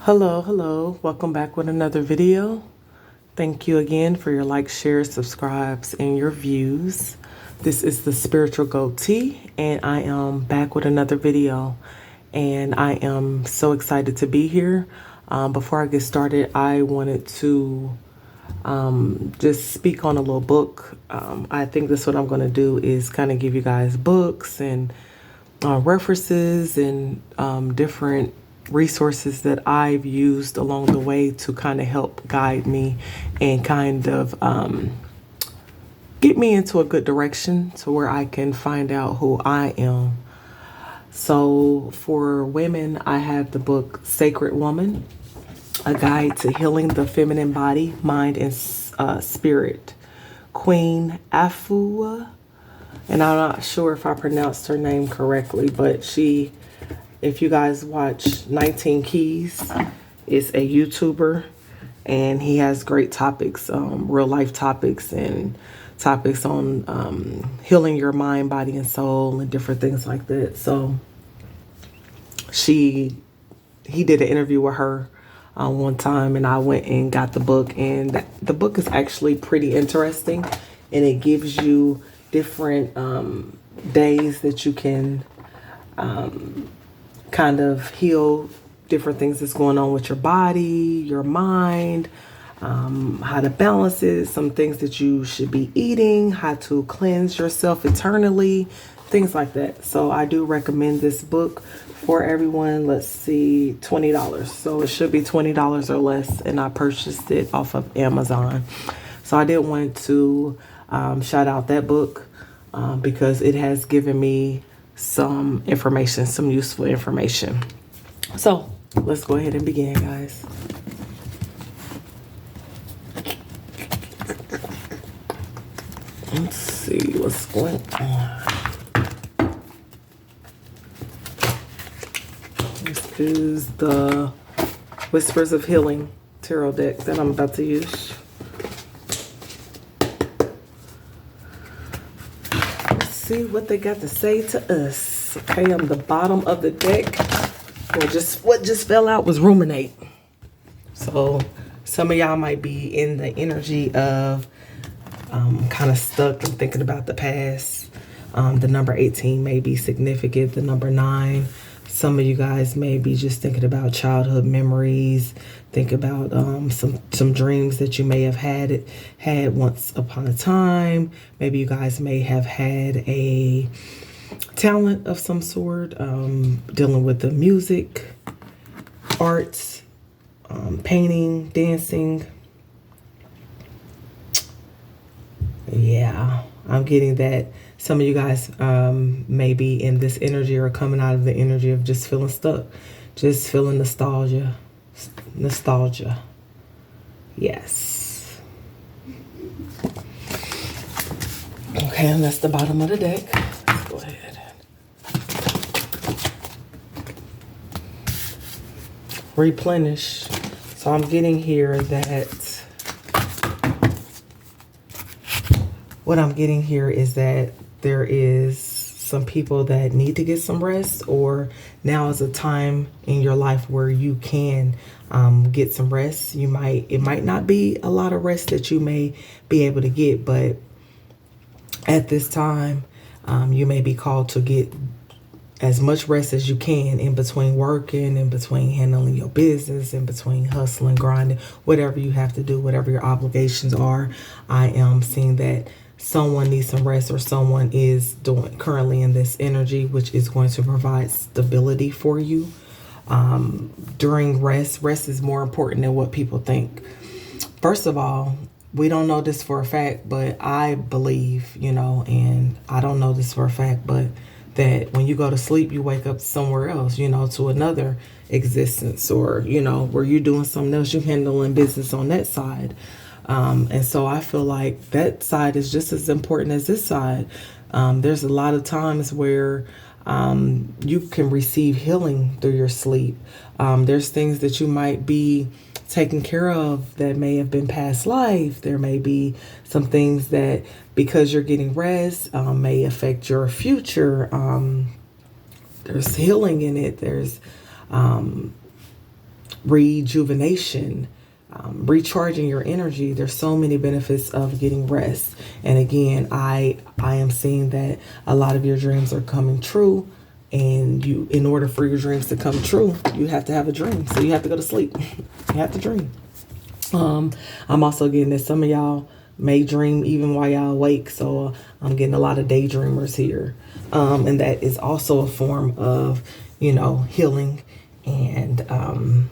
Hello. Welcome back with another video. Thank you again for your likes, shares, subscribes, and your views. This is the Spiritual Goatee, and I am back with another video. And I am so excited to be here. Before I get started, I wanted to just speak on a little book. I think that's what I'm going to do is kind of give you guys books and references and different resources that I've used along the way to kind of help guide me and kind of get me into a good direction to where I can find out who I am. So for women, I have the book Sacred Woman, A Guide to Healing the Feminine Body, Mind, and Spirit. Queen Afua, and I'm not sure if I pronounced her name correctly, but she, if you guys watch 19 Keys, is a YouTuber, and he has great topics, real life topics and topics on healing your mind, body, and soul and different things like that. So he did an interview with her one time, and I went and got the book, and the book is actually pretty interesting, and it gives you different days that you can kind of heal different things that's going on with your body, your mind, how to balance it, some things that you should be eating, how to cleanse yourself eternally, things like that. So I do recommend this book for everyone. Let's see, $20. So it should be $20 or less, and I purchased it off of Amazon. So I did want to shout out that book because it has given me some information, some useful information. So let's go ahead and begin, guys. Let's see what's going on. This is the Whispers of Healing tarot deck that I'm about to use. See what they got to say to us. Okay, on the bottom of the deck, what just fell out was ruminate. So some of y'all might be in the energy of kind of stuck and thinking about the past. The number 18 may be significant. The number 9. Some of you guys may be just thinking about childhood memories. Think about some dreams that you may have had once upon a time. Maybe you guys may have had a talent of some sort, dealing with the music, arts, painting, dancing. Yeah, I'm getting that. Some of you guys may be in this energy or coming out of the energy of just feeling stuck, just feeling nostalgia. Yes. Okay, and that's the bottom of the deck. Let's go ahead and replenish. So I'm getting here that what I'm getting here is that there is some people that need to get some rest, or now is a time in your life where you can get some rest. It might not be a lot of rest that you may be able to get, but at this time, you may be called to get as much rest as you can in between working, in between handling your business, in between hustling, grinding, whatever you have to do, whatever your obligations are. I am seeing that someone needs some rest, or someone is currently in this energy, which is going to provide stability for you. During rest is more important than what people think. First of all, we don't know this for a fact, but I believe, and I don't know this for a fact, but that when you go to sleep, you wake up somewhere else, to another existence, or, where you're doing something else, you're handling business on that side. And so I feel like that side is just as important as this side. There's a lot of times where you can receive healing through your sleep. There's things that you might be taken care of that may have been past life. There may be some things that, because you're getting rest, may affect your future. There's healing in it. There's rejuvenation, recharging your energy. There's so many benefits of getting rest. And again, I am seeing that a lot of your dreams are coming true. And you, in order for your dreams to come true, you have to have a dream. So you have to go to sleep. You have to dream. I'm also getting that some of y'all may dream even while y'all awake. So I'm getting a lot of daydreamers here. And that is also a form of, healing and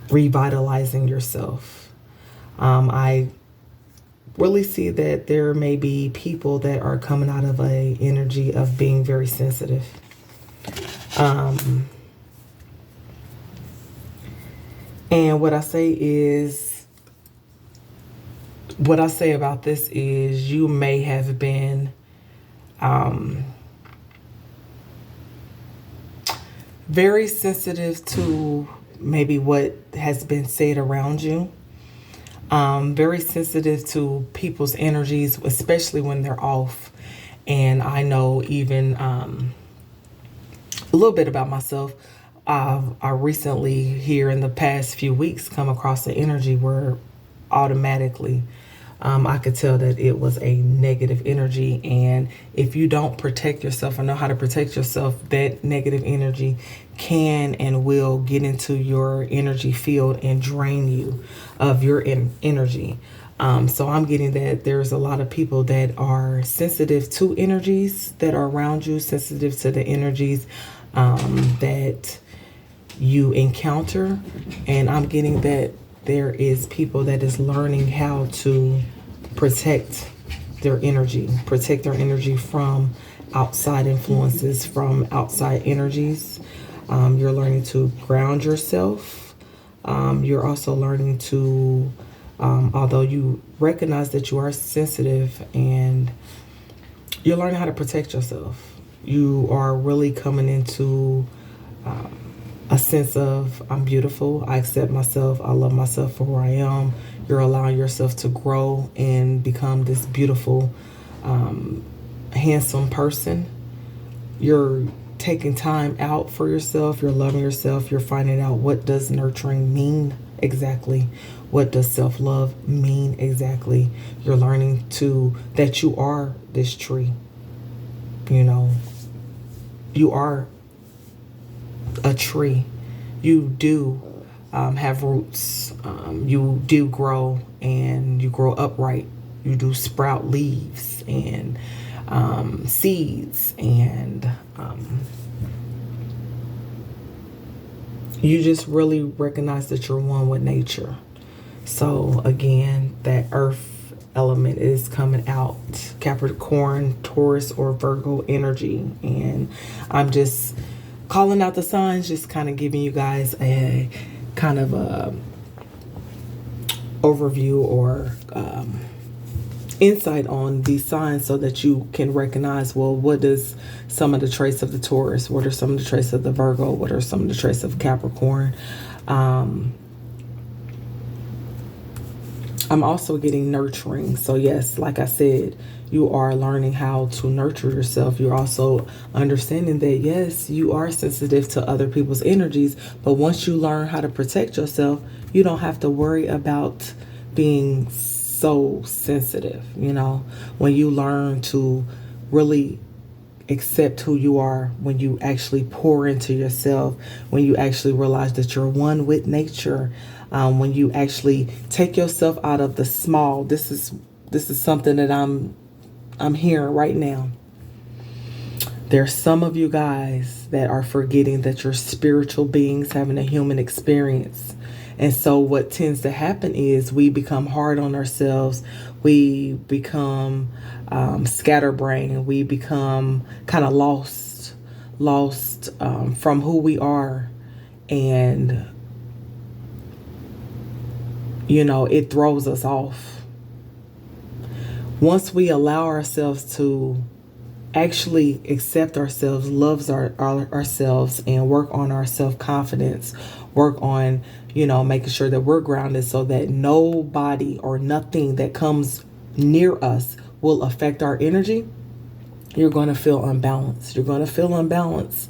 revitalizing yourself. I really see that there may be people that are coming out of a energy of being very sensitive. And what I say about this is you may have been very sensitive to maybe what has been said around you. Very sensitive to people's energies, especially when they're off. And I know even a little bit about myself. I recently, here in the past few weeks, come across the energy where automatically I could tell that it was a negative energy. And if you don't protect yourself or know how to protect yourself, that negative energy can and will get into your energy field and drain you of your energy. So I'm getting that there's a lot of people that are sensitive to energies that are around you, sensitive to the energies that you encounter. And I'm getting that there is people that is learning how to protect their energy from outside influences, from outside energies. You're learning to ground yourself. You're also learning to, although you recognize that you are sensitive, and you're learning how to protect yourself. You are really coming into a sense of, I'm beautiful, I accept myself, I love myself for who I am. You're allowing yourself to grow and become this beautiful, handsome person. You're taking time out for yourself. You're loving yourself. You're finding out, what does nurturing mean exactly? What does self-love mean exactly? You're learning that you are this tree. You are a tree. You do have roots. You do grow, and you grow upright. You do sprout leaves and seeds, and you just really recognize that you're one with nature. So again, that earth element is coming out, Capricorn, Taurus, or Virgo energy. And I'm just calling out the signs, just kind of giving you guys a kind of a overview or insight on these signs, so that you can recognize, well, what is some of the traits of the Taurus? What are some of the traits of the Virgo? What are some of the traits of Capricorn? I'm also getting nurturing. So yes, like I said, you are learning how to nurture yourself. You're also understanding that, yes, you are sensitive to other people's energies, but once you learn how to protect yourself, you don't have to worry about being so sensitive. When you learn to really accept who you are, when you actually pour into yourself, when you actually realize that you're one with nature, when you actually take yourself out of the small. This is something that I'm hearing right now. There's some of you guys that are forgetting that you're spiritual beings having a human experience. And so what tends to happen is we become hard on ourselves. We become scatterbrained. We become kind of lost from who we are. And, it throws us off. Once we allow ourselves to actually accept ourselves, love ourselves, and work on our self-confidence, work on, making sure that we're grounded, so that nobody or nothing that comes near us will affect our energy, you're going to feel unbalanced. You're going to feel unbalanced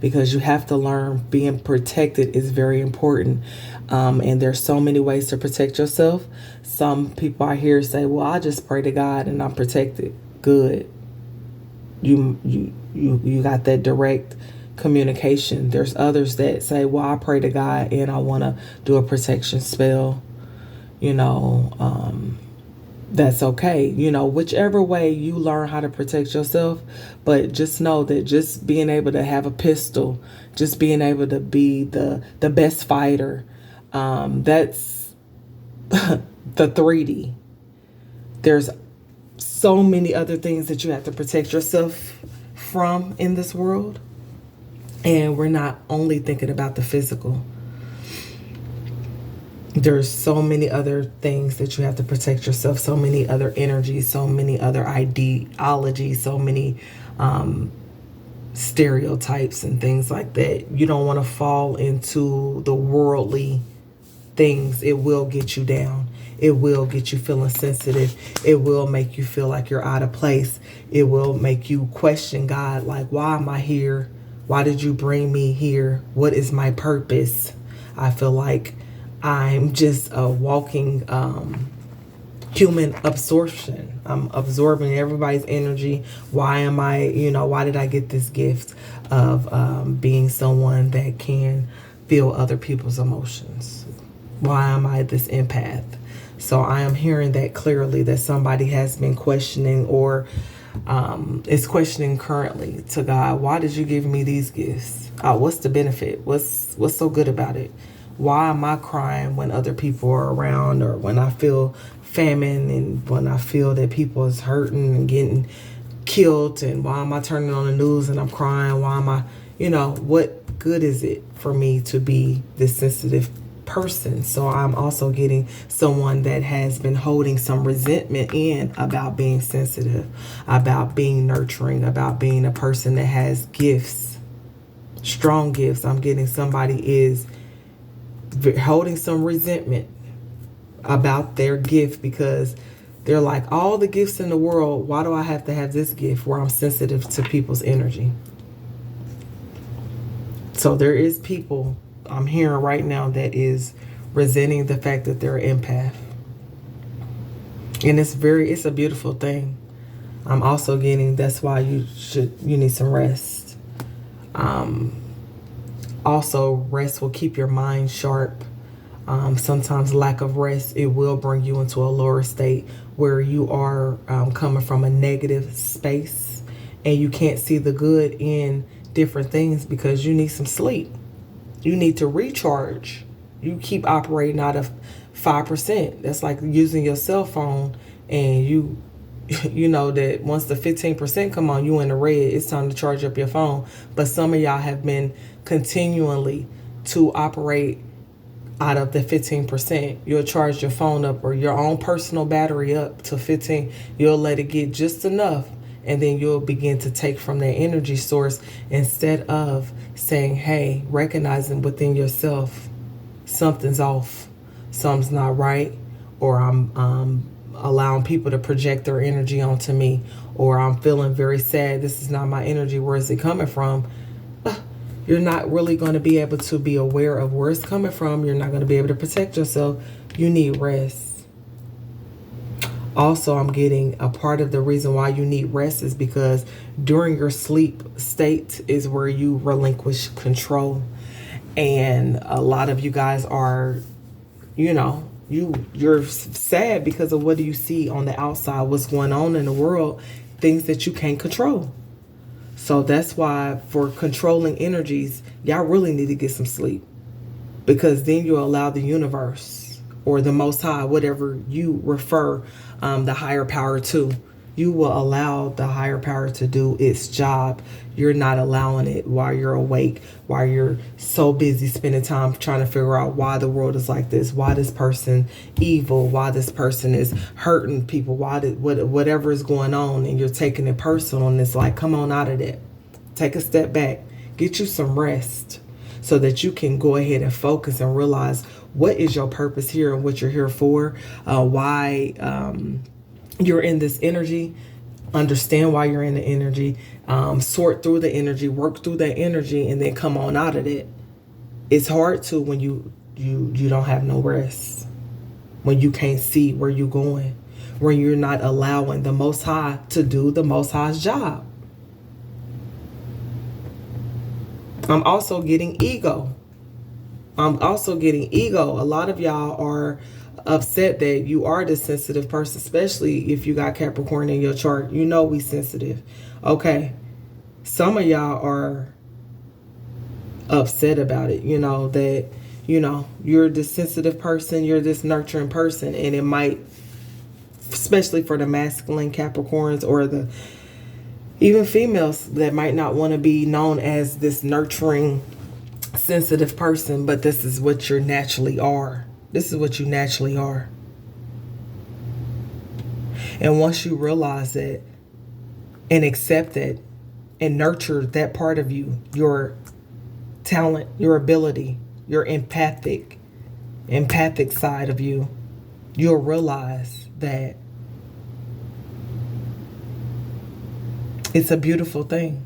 because you have to learn being protected is very important. And there's so many ways to protect yourself. Some people I hear say, well, I just pray to God and I'm protected. Good. You got that direct communication. There's others that say, well, I pray to God and I want to do a protection spell. That's okay. Whichever way you learn how to protect yourself. But just know that just being able to have a pistol, just being able to be the best fighter, that's the 3D. There's so many other things that you have to protect yourself from in this world. And we're not only thinking about the physical. There's so many other things that you have to protect yourself, so many other energies, so many other ideologies, so many stereotypes and things like that. You don't want to fall into the worldly things. It will get you down. It will get you feeling sensitive. It will make you feel like you're out of place. It will make you question God, like, why am I here? Why did you bring me here? What is my purpose? I feel like I'm just a walking human absorption. I'm absorbing everybody's energy. Why am why did I get this gift of being someone that can feel other people's emotions? Why am I this empath? So I am hearing that clearly, that somebody has been questioning or is questioning currently to God. Why did you give me these gifts? What's the benefit? What's so good about it? Why am I crying when other people are around, or when I feel famine, and when I feel that people is hurting and getting killed? And why am I turning on the news and I'm crying? Why am I, what good is it for me to be this sensitive person? So I'm also getting someone that has been holding some resentment in about being sensitive, about being nurturing, about being a person that has gifts, strong gifts. I'm getting somebody is holding some resentment about their gift, because they're like, all the gifts in the world, why do I have to have this gift where I'm sensitive to people's energy? So there is people I'm hearing right now that is resenting the fact that they're an empath. And it's a beautiful thing. I'm also getting, that's why you need some rest. Also, rest will keep your mind sharp. Sometimes lack of rest, it will bring you into a lower state where you are coming from a negative space and you can't see the good in different things because you need some sleep. You need to recharge. You keep operating out of 5%. That's like using your cell phone, and you know that once the 15% come on, you in the red, it's time to charge up your phone. But some of y'all have been continually to operate out of the 15%. You'll charge your phone up or your own personal battery up to 15. You'll let it get just enough, and then you'll begin to take from that energy source instead of saying, hey, recognizing within yourself, something's off, something's not right, or I'm allowing people to project their energy onto me, or I'm feeling very sad. This is not my energy. Where is it coming from? You're not really going to be able to be aware of where it's coming from. You're not going to be able to protect yourself. You need rest. Also, I'm getting a part of the reason why you need rest is because during your sleep state is where you relinquish control. And a lot of you guys are, you're sad because of what do you see on the outside, what's going on in the world, things that you can't control. So that's why for controlling energies, y'all really need to get some sleep, because then you allow the universe or the Most High, whatever you refer the higher power to, you will allow the higher power to do its job. You're not allowing it while you're awake, while you're so busy spending time trying to figure out why the world is like this, why this person evil, why this person is hurting people, whatever is going on, and you're taking it personal, and it's like, come on out of that. Take a step back. Get you some rest so that you can go ahead and focus and realize what is your purpose here and what you're here for, why you're in this energy. understand why you're in the energy, sort through the energy, work through that energy, and then come on out of it. It's hard to when you don't have no rest, when you can't see where you're going, when you're not allowing the Most High to do the Most High's job. I'm also getting ego. A lot of y'all are upset that you are the sensitive person, especially if you got Capricorn in your chart. You know we sensitive. Okay. Some of y'all are upset about it, that, you're this sensitive person, you're this nurturing person, and it might, especially for the masculine Capricorns or the even females that might not want to be known as this nurturing, sensitive person, but this is what you naturally are. This is what you naturally are. And once you realize it and accept it and nurture that part of you, your talent, your ability, your empathic side of you, you'll realize that it's a beautiful thing.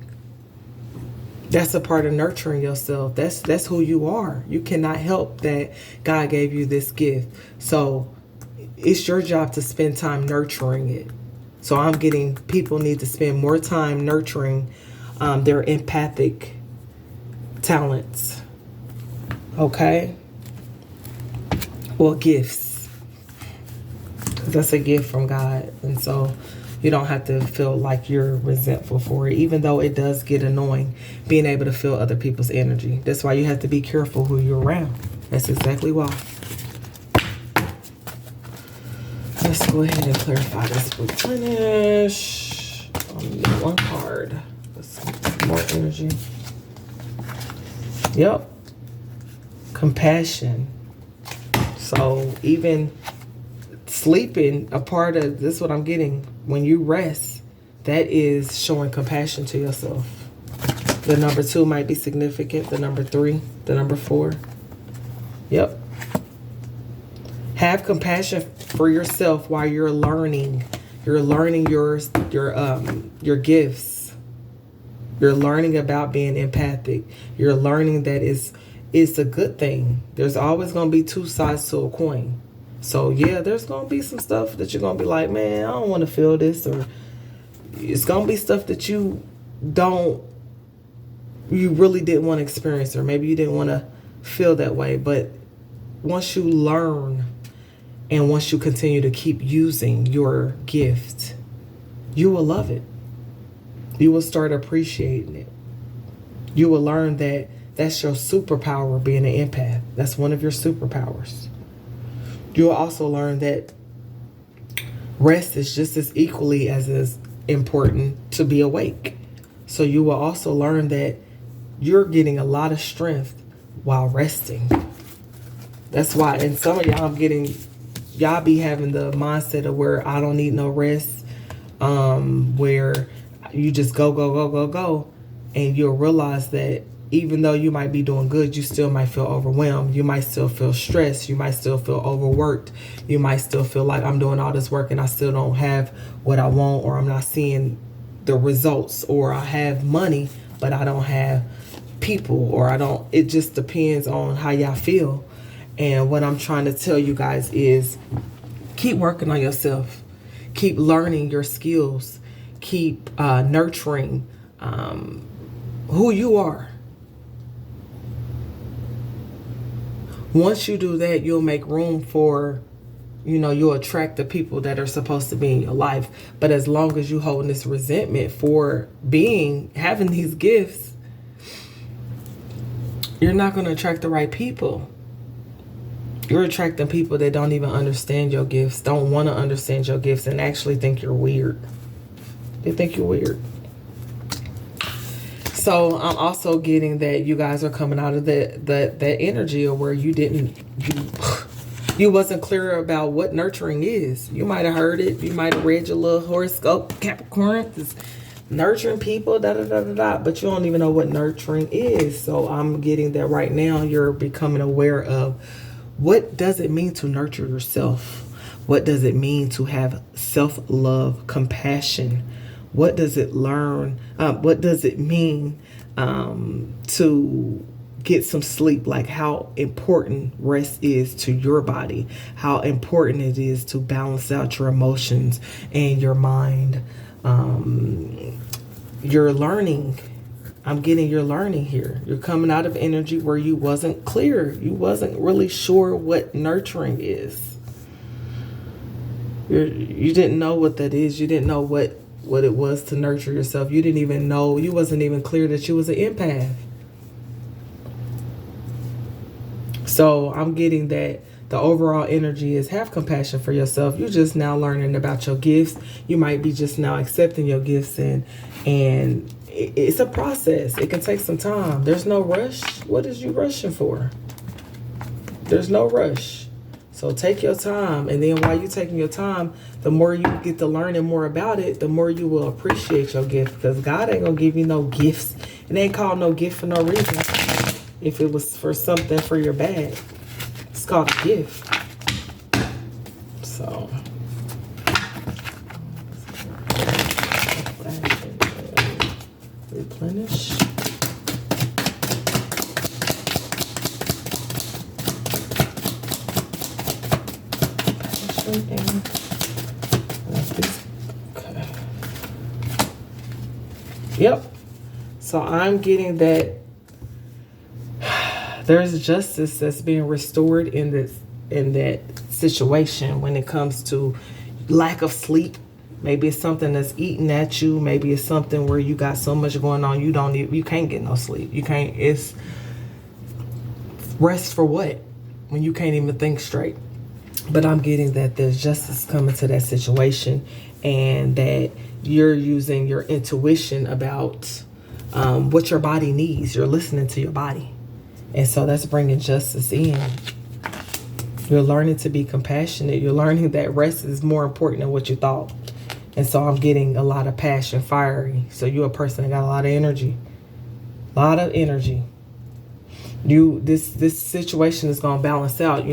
That's a part of nurturing yourself. That's who you are. You cannot help that God gave you this gift. So it's your job to spend time nurturing it. So I'm getting people need to spend more time nurturing their empathic talents. Okay? Well, gifts. That's a gift from God. And so you don't have to feel like you're resentful for it, even though it does get annoying being able to feel other people's energy. That's why you have to be careful who you're around. That's exactly why. Let's go ahead and clarify this. Replenish. I'll need one card. Some more energy. Yep. Compassion. So even sleeping, a part of this, what I'm getting, when you rest, that is showing compassion to yourself. The number 2 might be significant. The number 3, the number 4. Yep. Have compassion for yourself while you're learning. You're learning your gifts. You're learning about being empathic. You're learning that it's a good thing. There's always going to be 2 sides to a coin. So yeah, there's going to be some stuff that you're going to be like, man, I don't want to feel this. Or it's going to be stuff that you really didn't want to experience, or maybe you didn't want to feel that way. But once you learn and once you continue to keep using your gift, you will love it. You will start appreciating it. You will learn that that's your superpower, being an empath. That's one of your superpowers. You'll also learn that rest is just as equally as important to be awake. So you will also learn that you're getting a lot of strength while resting. That's why, and some of y'all, y'all be having the mindset of where I don't need no rest, where you just go, and you'll realize that even though you might be doing good, you still might feel overwhelmed. You might still feel stressed. You might still feel overworked. You might still feel like I'm doing all this work and I still don't have what I want, or I'm not seeing the results, or I have money, but I don't have people, or I don't. It just depends on how y'all feel. And what I'm trying to tell you guys is keep working on yourself. Keep learning your skills. Keep nurturing who you are. Once you do that, you'll make room for, you'll attract the people that are supposed to be in your life. But as long as you hold this resentment for having these gifts, you're not going to attract the right people. You're attracting people that don't even understand your gifts, don't want to understand your gifts, and actually think you're weird. They think you're weird. So I'm also getting that you guys are coming out of that energy of where you wasn't clear about what nurturing is. You might have heard it. You might have read your little horoscope, Capricorn, is nurturing people, but you don't even know what nurturing is. So I'm getting that right now you're becoming aware of what does it mean to nurture yourself? What does it mean to have self-love, compassion? What does it learn? What does it mean to get some sleep? Like how important rest is to your body, how important it is to balance out your emotions and your mind. You're learning. I'm getting your learning here. You're coming out of energy where you wasn't clear. You wasn't really sure what nurturing is. You didn't know what that is. You didn't know what it was to nurture yourself. You didn't even know. You wasn't even clear that you was an empath. So I'm getting that the overall energy is have compassion for yourself. You're just now learning about your gifts. You might be just now accepting your gifts, and it's a process. It can take some time. There's no rush. What is you rushing for? There's no rush. So take your time, and then while you're taking your time, the more you get to learning more about it, the more you will appreciate your gift, because God ain't gonna give you no gifts. It ain't called no gift for no reason. If it was for something for your bag, it's called a gift. So replenish. Okay. Yep. So I'm getting that there's justice that's being restored in that situation when it comes to lack of sleep. Maybe it's something that's eating at you. Maybe it's something where you got so much going on you can't get no sleep. You can't. It's rest for what when you can't even think straight. But I'm getting that there's justice coming to that situation, and that you're using your intuition about what your body needs. You're listening to your body. And so that's bringing justice in. You're learning to be compassionate. You're learning that rest is more important than what you thought. And so I'm getting a lot of passion, fiery. So you're a person that got a lot of energy. A lot of energy. This situation is going to balance out,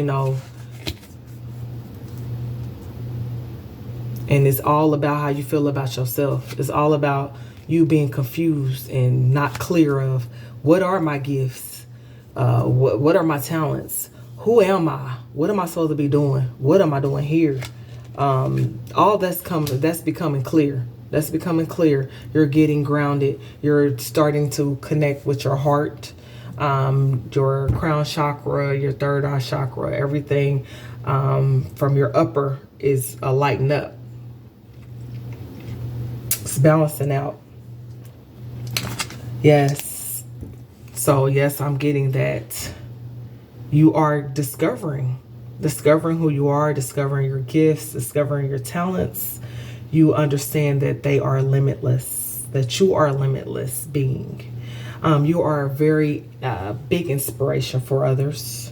And it's all about how you feel about yourself. It's all about you being confused and not clear of what are my gifts? What are my talents? Who am I? What am I supposed to be doing? What am I doing here? All that's becoming clear. That's becoming clear. You're getting grounded. You're starting to connect with your heart, your crown chakra, your third eye chakra. Everything from your upper is lighting up. It's balancing out. Yes. So yes, I'm getting that you are discovering who you are, discovering your gifts, discovering your talents. You understand that they are limitless, that you are a limitless being. You are a very big inspiration for others.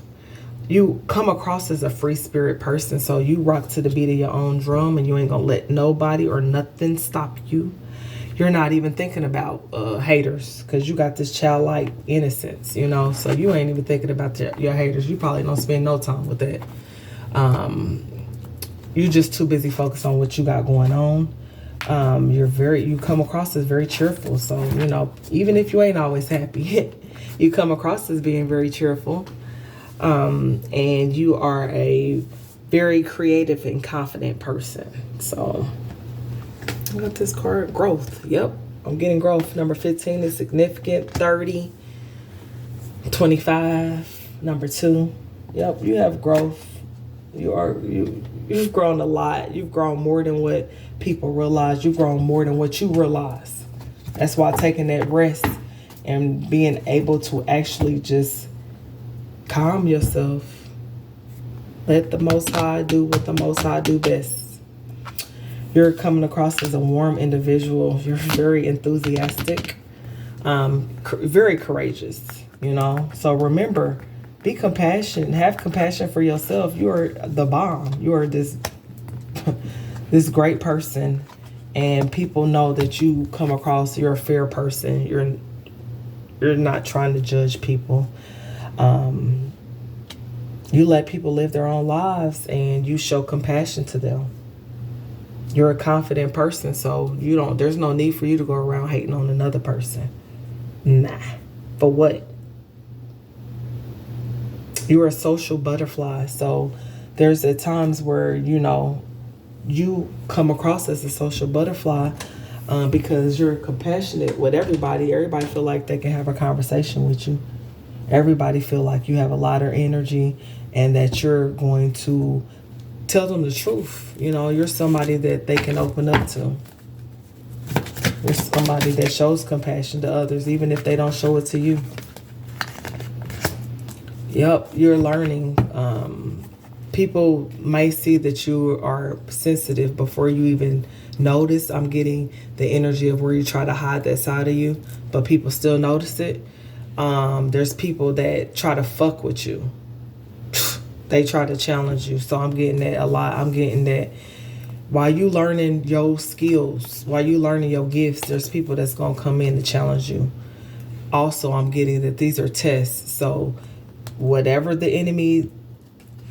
You come across as a free spirit person, so you rock to the beat of your own drum, and you ain't gonna let nobody or nothing stop you. You're not even thinking about haters, because you got this childlike innocence, so you ain't even thinking about your haters. You probably don't spend no time with that. You're just too busy focused on what you got going on. You come across as very cheerful, so even if you ain't always happy, you come across as being very cheerful. And you are a very creative and confident person. So I got this card, growth. Yep, I'm getting growth. Number 15 is significant. 30, 25, number 2. Yep, you have growth. You've grown a lot. You've grown more than what people realize. You've grown more than what you realize. That's why taking that rest and being able to actually just calm yourself. Let the Most High do what the Most High do best. You're coming across as a warm individual. You're very enthusiastic, very courageous, So remember, be compassionate. Have compassion for yourself. You are the bomb. You are this great person, and people know that you come across. You're a fair person. You're not trying to judge people. You let people live their own lives, and you show compassion to them. You're a confident person, so there's no need for you to go around hating on another person. Nah. For what? You're a social butterfly, so there's at times where, you come across as a social butterfly because you're compassionate with everybody. Everybody feel like they can have a conversation with you. Everybody feel like you have a lot of energy and that you're going to tell them the truth. You're somebody that they can open up to. You're somebody that shows compassion to others, even if they don't show it to you. Yep, you're learning. People may see that you are sensitive before you even notice. I'm getting the energy of where you try to hide that side of you, but people still notice it. There's people that try to fuck with you. They try to challenge you. So I'm getting that a lot. I'm getting that while you learning your skills, while you learning your gifts, there's people that's going to come in to challenge you. Also, I'm getting that these are tests. So whatever the enemy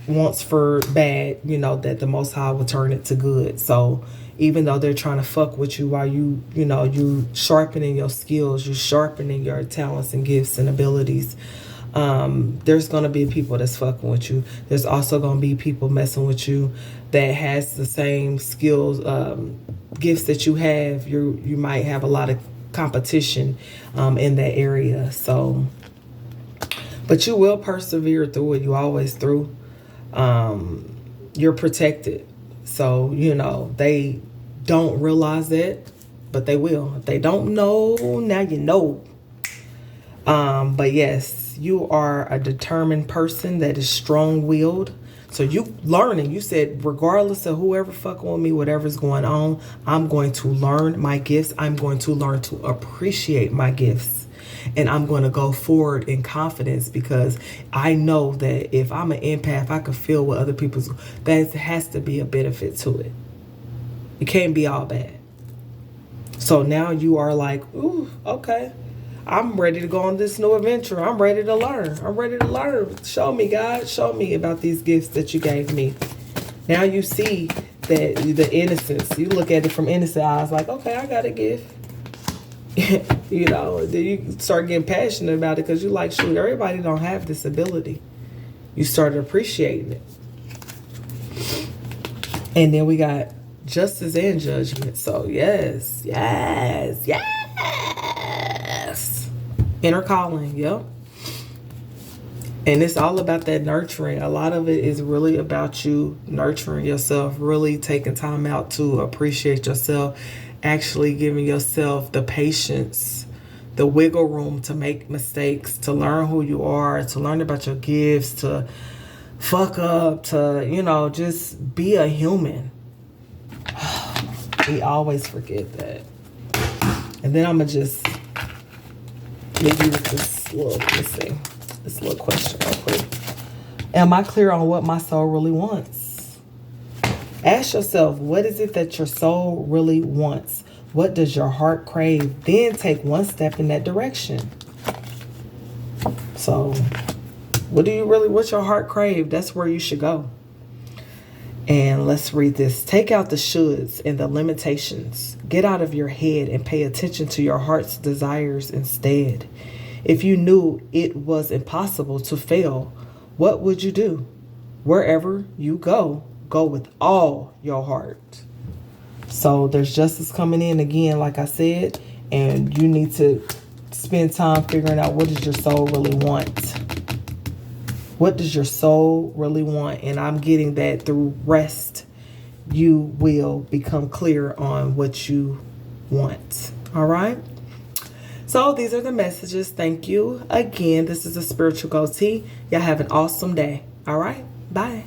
wants for bad, that the Most High will turn it to good. So even though they're trying to fuck with you while you sharpening your skills, you sharpening your talents and gifts and abilities, there's going to be people that's fucking with you. There's also going to be people messing with you that has the same skills, gifts that you have. You might have a lot of competition in that area. So, but you will persevere through it. You always through. You're protected. So, they don't realize that, but they will. If they don't know, now you know. But yes, you are a determined person that is strong-willed. So you learning. You said, regardless of whoever fucking with me, whatever's going on, I'm going to learn my gifts. I'm going to learn to appreciate my gifts. And I'm going to go forward in confidence because I know that if I'm an empath, I can feel what other people's... That has to be a benefit to it. It can't be all bad. So now you are like, ooh, okay. I'm ready to go on this new adventure. I'm ready to learn. I'm ready to learn. Show me, God. Show me about these gifts that you gave me. Now you see that the innocence. You look at it from innocent eyes like, okay, I got a gift. Then you start getting passionate about it because you're like, shoot, everybody don't have this ability. You started appreciating it. And then we got justice and judgment. So yes. Inner calling, yep. And it's all about that nurturing. A lot of it is really about you nurturing yourself, really taking time out to appreciate yourself, actually giving yourself the patience, the wiggle room to make mistakes, to learn who you are, to learn about your gifts, to fuck up, to, just be a human. We always forget that. And then I'm going to just leave you with this little question real quick. Am I clear on what my soul really wants? Ask yourself, what is it that your soul really wants? What does your heart crave? Then take one step in that direction. So, what's your heart crave? That's where you should go. And let's read this. Take out the shoulds and the limitations. Get out of your head and pay attention to your heart's desires instead. If you knew it was impossible to fail, what would you do? Wherever you go with all your heart. So there's justice coming in again, like I said, and you need to spend time figuring out what does your soul really want. What does your soul really want? And I'm getting that through rest, you will become clear on what you want. All right? So these are the messages. Thank you again. This is a Spiritual Goatee. Y'all have an awesome day. All right? Bye.